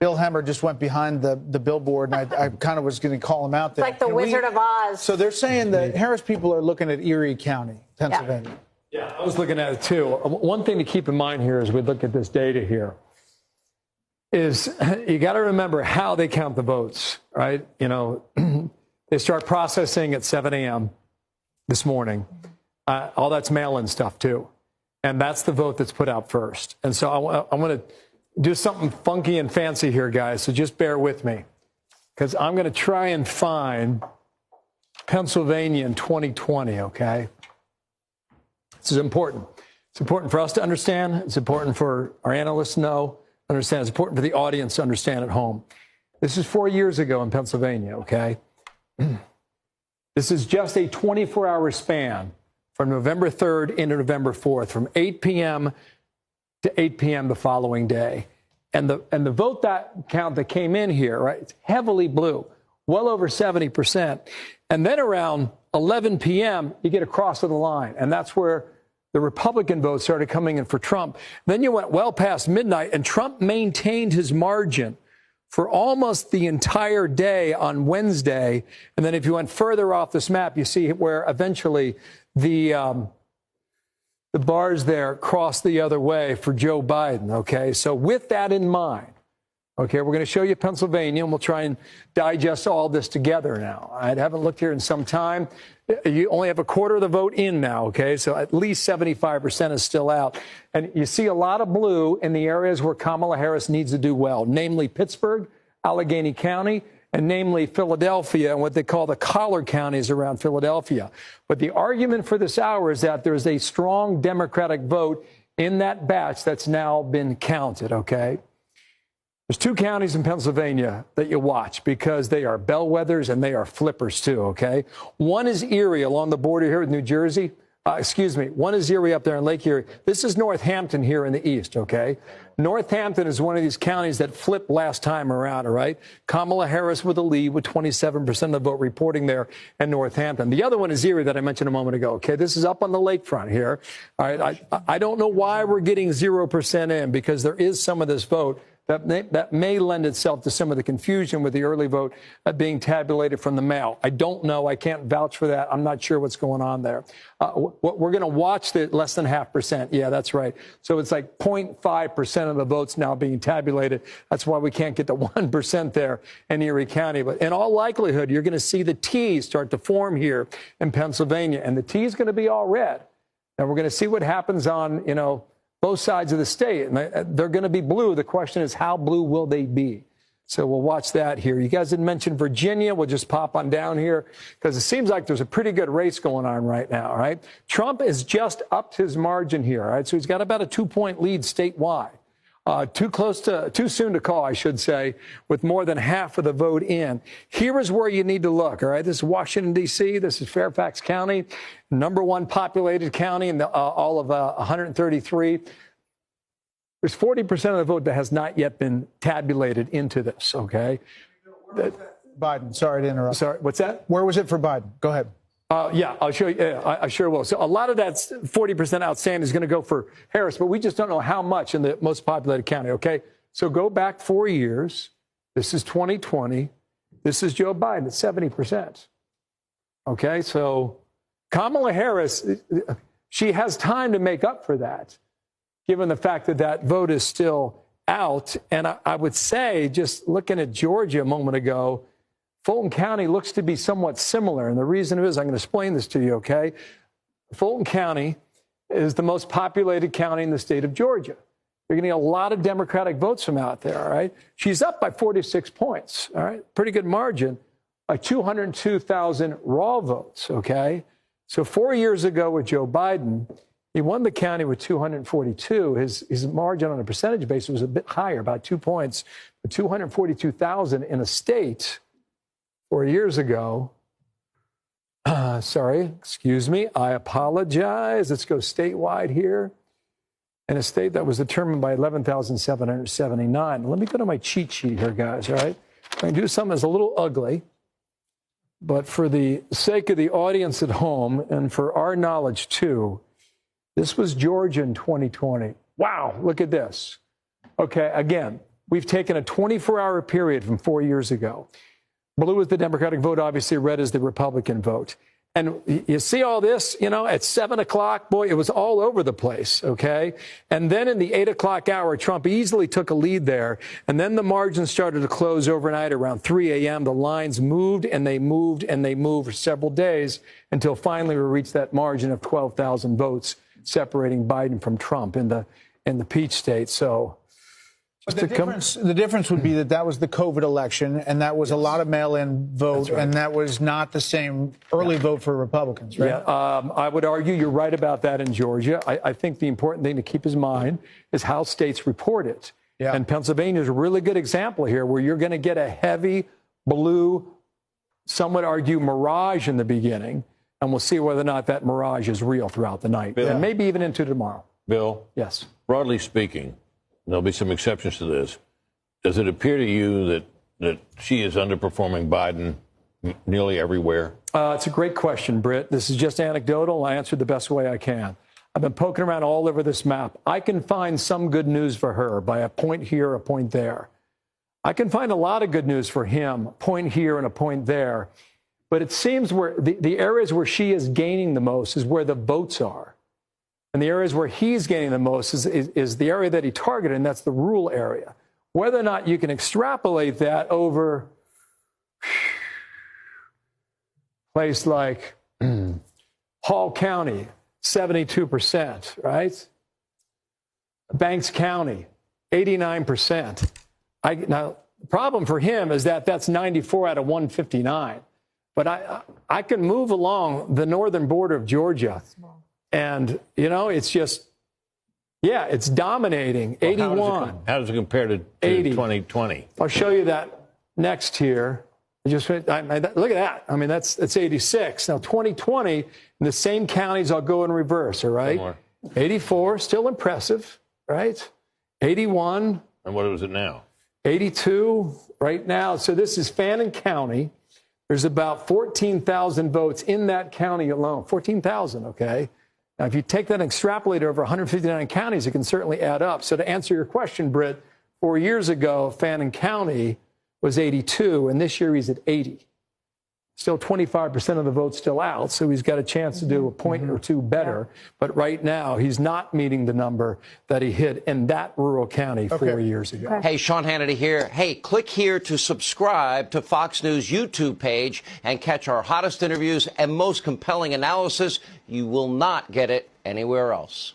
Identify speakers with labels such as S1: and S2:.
S1: Bill Hemmer just went behind the billboard, and I kind of was going to call him out there.
S2: It's like the Wizard of Oz.
S1: So they're saying that Harris people are looking at Erie County, Pennsylvania.
S3: Yeah, I was looking at it too. One thing to keep in mind here as we look at this data here is you got to remember how they count the votes, right? You know, they start processing at 7 a.m. this morning. All that's mail-in stuff too. And that's the vote that's put out first. And so I want to do something funky and fancy here, guys. So just bear with me, because I'm going to try and find Pennsylvania in 2020, okay? This is important. It's important for us to understand. It's important for our analysts to know, understand. It's important for the audience to understand at home. This is 4 years ago in Pennsylvania, okay? This is just a 24-hour span from November 3rd into November 4th, from 8 p.m. to 8 p.m. the following day. And the vote count that came in here, right, it's heavily blue, well over 70%. And then around 11 p.m., you get across to the line. And that's where the Republican votes started coming in for Trump. Then you went well past midnight, and Trump maintained his margin for almost the entire day on Wednesday. And then if you went further off this map, you see where eventually the bars there cross the other way for Joe Biden, okay? So with that in mind, okay, we're going to show you Pennsylvania, and we'll try and digest all this together now. I haven't looked here in some time. You only have a quarter of the vote in now, okay? So at least 75% is still out. And you see a lot of blue in the areas where Kamala Harris needs to do well, namely Pittsburgh, Allegheny County, and namely Philadelphia and what they call the collar counties around Philadelphia. But the argument for this hour is that there's a strong Democratic vote in that batch that's now been counted, okay? There's two counties in Pennsylvania that you watch because they are bellwethers and they are flippers too, okay? One is Erie along the border here with New Jersey. One is Erie up there in Lake Erie. This is Northampton here in the east, okay? Northampton is one of these counties that flipped last time around, all right? Kamala Harris with a lead with 27% of the vote reporting there in Northampton. The other one is Erie that I mentioned a moment ago, okay? This is up on the lakefront here, all right? I don't know why we're getting 0% in, because there is some of this vote that may lend itself to some of the confusion with the early vote being tabulated from the mail. I don't know. I can't vouch for that. I'm not sure what's going on there. We're going to watch the less than 0.5%. Yeah, that's right. So it's like 0.5% of the votes now being tabulated. That's why we can't get the 1% there in Erie County. But in all likelihood, you're going to see the T start to form here in Pennsylvania, and the T is going to be all red. And we're going to see what happens on, both sides of the state, and they're going to be blue. The question is, how blue will they be? So we'll watch that here. You guys didn't mention Virginia. We'll just pop on down here because it seems like there's a pretty good race going on right now, right? Trump has just upped his margin here, right? So he's got about a 2-point lead statewide. Too soon to call, I should say, with more than half of the vote in. Here is where you need to look, all right? This is Washington, D.C. This is Fairfax County, #1 populated county in all of 133. There's 40% of the vote that has not yet been tabulated into this, okay?
S1: Biden, sorry to interrupt.
S3: Sorry, what's that?
S1: Where was it for Biden? Go ahead.
S3: Yeah, I'll show you. Yeah, I sure will. So a lot of that 40% outstanding is going to go for Harris, but we just don't know how much in the most populated county, okay? So go back 4 years. This is 2020. This is Joe Biden at 70%. Okay, so Kamala Harris, she has time to make up for that, given the fact that that vote is still out. And I would say, just looking at Georgia a moment ago, Fulton County looks to be somewhat similar. And the reason is, I'm going to explain this to you, okay? Fulton County is the most populated county in the state of Georgia. You're getting a lot of Democratic votes from out there, all right? She's up by 46 points, all right? Pretty good margin, by 202,000 raw votes, okay? So 4 years ago with Joe Biden, he won the county with 242. His margin on a percentage basis was a bit higher, about 2 points, but 242,000 in a state 4 years ago. Sorry, excuse me. I apologize. Let's go statewide here. In a state that was determined by 11,779. Let me go to my cheat sheet here, guys, all right? I'm going to do something that's a little ugly, but for the sake of the audience at home and for our knowledge too, this was Georgia in 2020. Wow, look at this. Okay, again, we've taken a 24-hour period from 4 years ago. Blue is the Democratic vote, obviously red is the Republican vote. And you see all this, you know, at 7 o'clock, boy, it was all over the place, okay? And then in the 8 o'clock hour, Trump easily took a lead there. And then the margins started to close overnight around 3 a.m. The lines moved and they moved and they moved for several days until finally we reached that margin of 12,000 votes separating Biden from Trump in the Peach State. So
S1: but the difference would be that was the COVID election, and that was a lot of mail-in vote, right. And that was not the same early vote for Republicans, right?
S3: Yeah, I would argue you're right about that in Georgia. I think the important thing to keep in mind is how states report it. Yeah. And Pennsylvania is a really good example here where you're going to get a heavy blue, some would argue, mirage in the beginning, and we'll see whether or not that mirage is real throughout the night, and maybe even into tomorrow.
S2: Bill?
S3: Yes.
S2: Broadly speaking, there'll be some exceptions to this. Does it appear to you that she is underperforming Biden nearly everywhere?
S3: It's a great question, Britt. This is just anecdotal. I answered the best way I can. I've been poking around all over this map. I can find some good news for her by a point here, a point there. I can find a lot of good news for him, a point here and a point there. But it seems where the areas where she is gaining the most is where the votes are. And the areas where he's gaining the most is the area that he targeted, and that's the rural area. Whether or not you can extrapolate that over a place like Hall County, 72%, right? Banks County, 89%. Now, the problem for him is that that's 94 out of 159. But I can move along the northern border of Georgia. And, you know, it's just, yeah, it's dominating. Well, 81.
S2: How does it compare to 2020?
S3: I'll show you that next here. Look at that. I mean, that's 86. Now, 2020, in the same counties, I'll go in reverse, all right? 84, still impressive, right? 81.
S2: And what is it now?
S3: 82 right now. So this is Fannin County. There's about 14,000 votes in that county alone. 14,000, okay? Now, if you take that and extrapolate over 159 counties, it can certainly add up. So to answer your question, Britt, 4 years ago, Fannin County was 82, and this year he's at 80. Still 25% of the votes still out, so he's got a chance to do a point or two better. But right now, he's not meeting the number that he hit in that rural county 4 years ago.
S4: Hey, Sean Hannity here. Hey, click here to subscribe to Fox News YouTube page and catch our hottest interviews and most compelling analysis. You will not get it anywhere else.